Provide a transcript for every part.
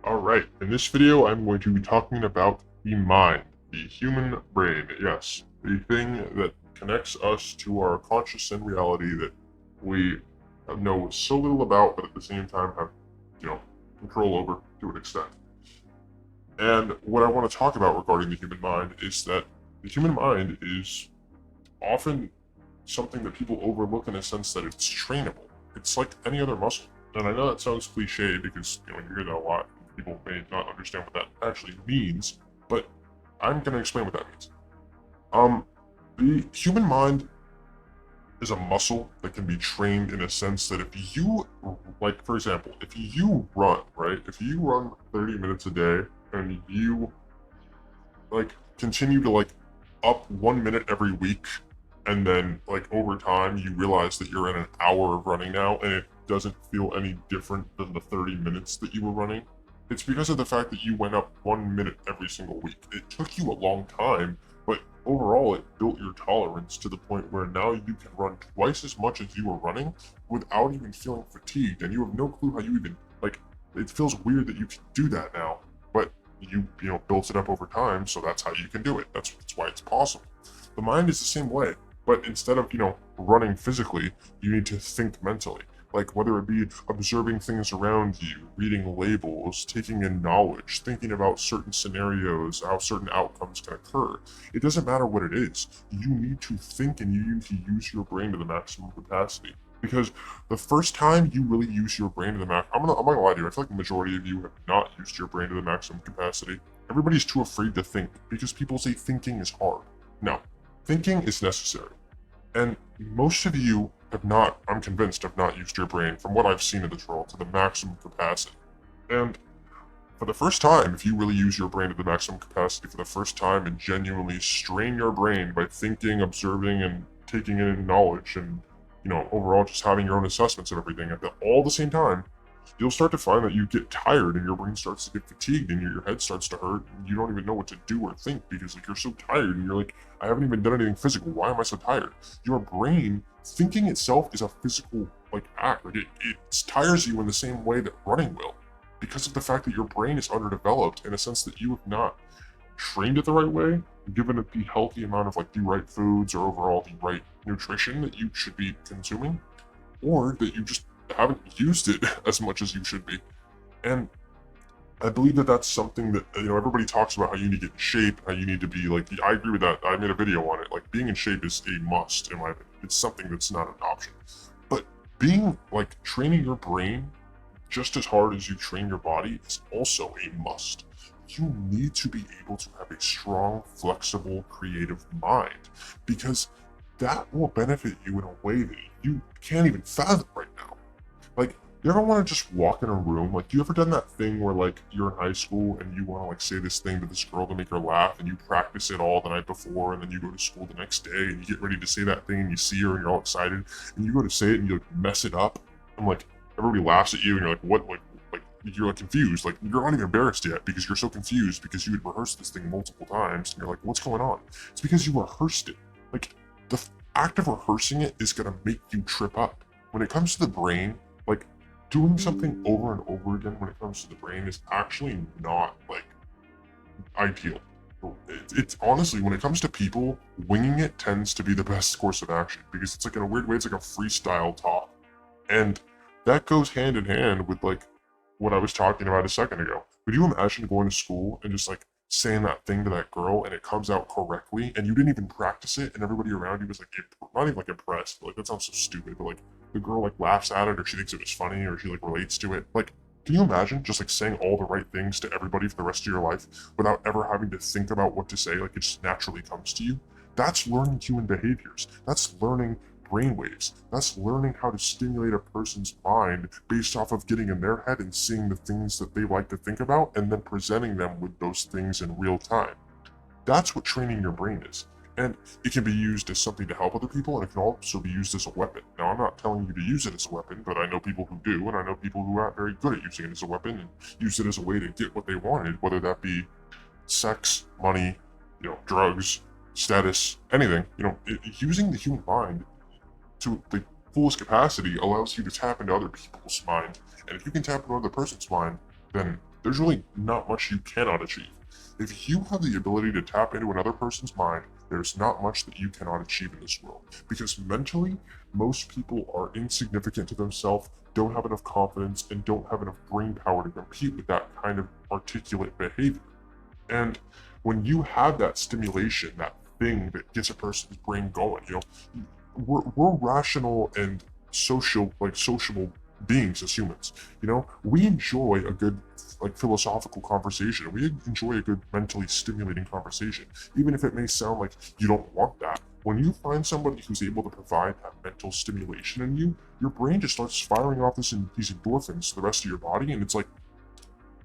Alright, in this video I'm going to be talking about the mind, the human brain, yes, the thing that connects us to our conscious and reality that we know so little about, but at the same time have, control over to an extent. And what I want to talk about regarding the human mind is that the human mind is often something that people overlook in a sense that it's trainable. It's like any other muscle. And I know that sounds cliche because you hear that a lot. People may not understand what that actually means, but I'm going to explain what that means. Um, the human mind is a muscle that can be trained in a sense that if you, like, for example, if you run, right? If you run 30 minutes a day and you, like, continue to, like, up 1 minute every week, and then, like, over time, you realize that you're in an hour of running now and it doesn't feel any different than the 30 minutes that you were running. It's because of the fact that you went up 1 minute every single week. It took you a long time, but overall, it built your tolerance to the point where now you can run twice as much as you were running without even feeling fatigued. And you have no clue how you even, like, it feels weird that you can do that now, but you built it up over time, so that's how you can do it. That's why it's possible. The mind is the same way, but instead of running physically, you need to think mentally. Like, whether it be observing things around you, reading labels, taking in knowledge, thinking about certain scenarios, how certain outcomes can occur. It doesn't matter what it is. You need to think and you need to use your brain to the maximum capacity. Because the first time you really use your brain to the max, I'm not gonna lie to you, I feel like the majority of you have not used your brain to the maximum capacity. Everybody's too afraid to think because people say thinking is hard. No, thinking is necessary. And most of you have not, I'm convinced, have not used your brain, from what I've seen of this world, to the maximum capacity. And for the first time, if you really use your brain to the maximum capacity for the first time and genuinely strain your brain by thinking, observing, and taking in knowledge and, overall just having your own assessments of everything at all the same time, you'll start to find that you get tired and your brain starts to get fatigued and your head starts to hurt and you don't even know what to do or think because like you're so tired and you're like, I haven't even done anything physical. Why am I so tired? Your brain thinking itself is a physical like act. Like it tires you in the same way that running will. Because of the fact that your brain is underdeveloped in a sense that you have not trained it the right way, given it the healthy amount of like the right foods or overall the right nutrition that you should be consuming, or that you just haven't used it as much as you should be. And I believe that that's something that everybody talks about how you need to get in shape, how you need to be like. I agree with that. I made a video on it. Like being in shape is a must in my opinion. It's something that's not an option. But being like training your brain just as hard as you train your body is also a must. You need to be able to have a strong, flexible, creative mind because that will benefit you in a way that you can't even fathom right now. Like, you ever want to just walk in a room? Like, you ever done that thing where, like, you're in high school and you want to, like, say this thing to this girl to make her laugh and you practice it all the night before and then you go to school the next day and you get ready to say that thing and you see her and you're all excited and you go to say it and you, like, mess it up and, like, everybody laughs at you and you're like, what, like, you're, like, confused. Like, you're not even embarrassed yet because you're so confused because you had rehearsed this thing multiple times and you're like, what's going on? It's because you rehearsed it. Like, the act of rehearsing it is going to make you trip up. When it comes to the brain, like, doing something over and over again when it comes to the brain is actually not like ideal. It's honestly, when it comes to people, winging it tends to be the best course of action because it's like in a weird way, it's like a freestyle talk, and that goes hand in hand with like what I was talking about a second ago. Could you imagine going to school and just like saying that thing to that girl and it comes out correctly and you didn't even practice it and everybody around you was like not even like impressed, but like that sounds so stupid, but like the girl like laughs at it or she thinks it was funny or she like relates to it. Like, can you imagine just like saying all the right things to everybody for the rest of your life without ever having to think about what to say? Like it just naturally comes to you. That's learning human behaviors. That's learning brainwaves. That's learning how to stimulate a person's mind based off of getting in their head and seeing the things that they like to think about and then presenting them with those things in real time. That's what training your brain is. And it can be used as something to help other people, and it can also be used as a weapon. Now, I'm not telling you to use it as a weapon, but I know people who do, and I know people who aren't very good at using it as a weapon and use it as a way to get what they wanted, whether that be sex, money, drugs, status, anything. Using the human mind to the fullest capacity allows you to tap into other people's mind. And if you can tap into another person's mind, then there's really not much you cannot achieve. If you have the ability to tap into another person's mind, there's not much that you cannot achieve in this world. Because mentally, most people are insignificant to themselves, don't have enough confidence, and don't have enough brain power to compete with that kind of articulate behavior. And when you have that stimulation, that thing that gets a person's brain going, we're rational and sociable beings as humans. We enjoy a good philosophical conversation. We enjoy a good mentally stimulating conversation, even if it may sound like you don't want that. When you find somebody who's able to provide that mental stimulation in you, your brain just starts firing off these endorphins to the rest of your body, and it's like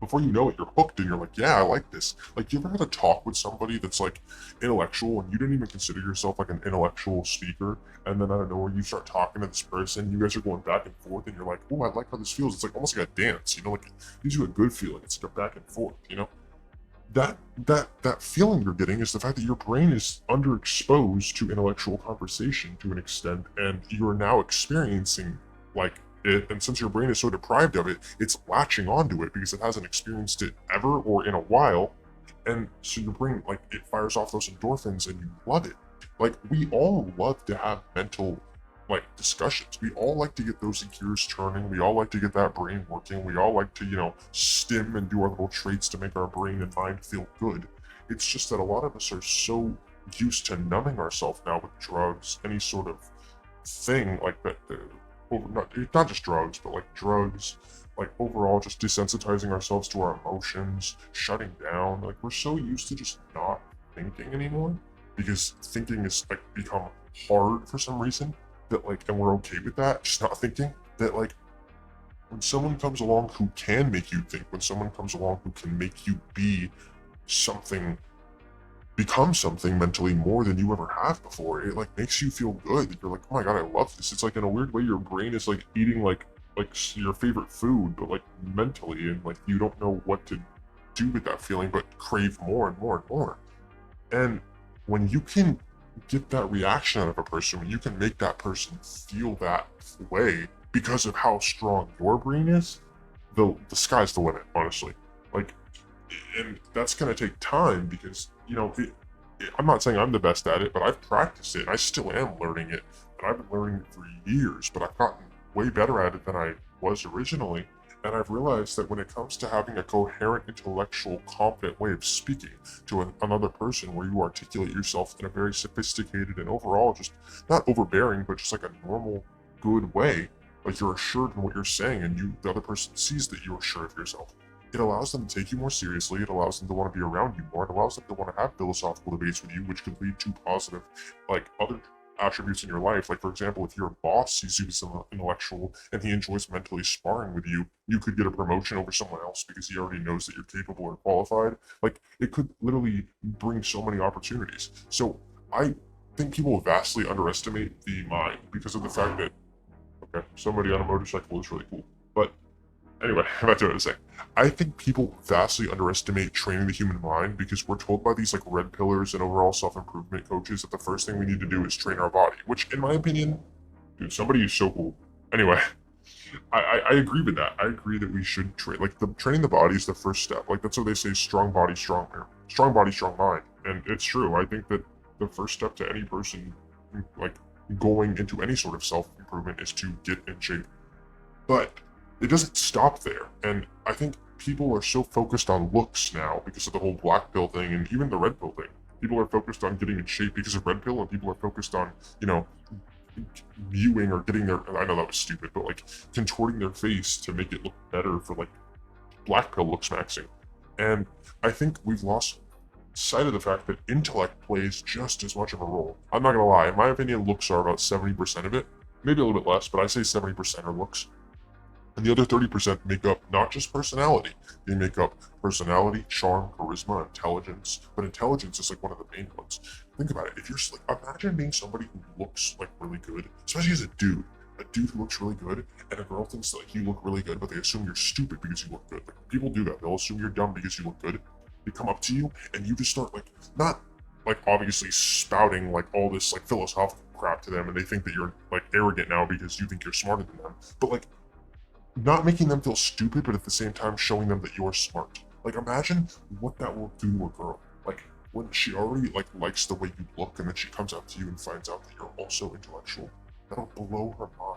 before you know it, you're hooked and you're like, yeah, I like this. Like, you ever had a talk with somebody that's like intellectual and you didn't even consider yourself like an intellectual speaker, and then out of nowhere you start talking to this person, you guys are going back and forth, and you're like, oh, I like how this feels. It's like almost like a dance, like it gives you a good feeling. It's like a back and forth. That feeling you're getting is the fact that your brain is underexposed to intellectual conversation to an extent, and you are now experiencing like it, and since your brain is so deprived of it, it's latching onto it because it hasn't experienced it ever or in a while, and so your brain it fires off those endorphins and you love it. Like, we all love to have mental discussions. We all like to get those gears turning. We all like to get that brain working. We all like to stim and do our little traits to make our brain and mind feel good. It's just that a lot of us are so used to numbing ourselves now with drugs, any sort of thing like that. Not just drugs, but drugs, overall just desensitizing ourselves to our emotions, shutting down. We're so used to just not thinking anymore because thinking is become hard for some reason, that and we're okay with that, just not thinking. That when someone comes along who can make you think, when someone comes along who can make you be something, become something mentally more than you ever have before, it makes you feel good. You're like, oh my god, I love this. It's in a weird way your brain is eating your favorite food, but mentally, and you don't know what to do with that feeling but crave more and more and more. And when you can get that reaction out of a person, when you can make that person feel that way because of how strong your brain is, the sky's the limit, honestly. And that's going to take time because I'm not saying I'm the best at it, but I've practiced it and I still am learning it, and I've been learning it for years, but I've gotten way better at it than I was originally. And I've realized that when it comes to having a coherent, intellectual, confident way of speaking to another person, where you articulate yourself in a very sophisticated and overall just not overbearing, but just a normal, good way, you're assured in what you're saying, and the other person sees that you're sure of yourself, it allows them to take you more seriously. It allows them to want to be around you more. It allows them to want to have philosophical debates with you, which could lead to positive, other attributes in your life. For example, if your boss sees you as an intellectual and he enjoys mentally sparring with you, you could get a promotion over someone else because he already knows that you're capable or qualified. It could literally bring so many opportunities. So I think people vastly underestimate the mind because of the fact that, okay, somebody on a motorcycle is really cool. But anyway, back to what I was saying. I think people vastly underestimate training the human mind because we're told by these red pillars and overall self-improvement coaches that the first thing we need to do is train our body, which in my opinion, dude, somebody is so cool. Anyway, I agree with that. I agree that we should train, training the body is the first step. That's what they say, strong body, strong mind. And it's true. I think that the first step to any person, going into any sort of self-improvement is to get in shape. But it doesn't stop there. And I think people are so focused on looks now because of the whole black pill thing and even the red pill thing. People are focused on getting in shape because of red pill, and people are focused on, viewing or getting their, I know that was stupid, but contorting their face to make it look better for black pill looks maxing. And I think we've lost sight of the fact that intellect plays just as much of a role. I'm not gonna lie, in my opinion, looks are about 70% of it. Maybe a little bit less, but I say 70% are looks. And the other 30% make up not just personality. They make up personality, charm, charisma, intelligence. But intelligence is one of the main ones. Think about it. If you're imagine being somebody who looks really good, especially as a dude who looks really good, and a girl thinks that you look really good, but they assume you're stupid because you look good. People do that. They'll assume you're dumb because you look good. They come up to you and you just start not obviously spouting all this philosophical crap to them, and they think that you're arrogant now because you think you're smarter than them. But not making them feel stupid, but at the same time showing them that you're smart. Like, imagine what that will do to a girl. Like, when she already likes the way you look, and then she comes up to you and finds out that you're also intellectual. That'll blow her mind.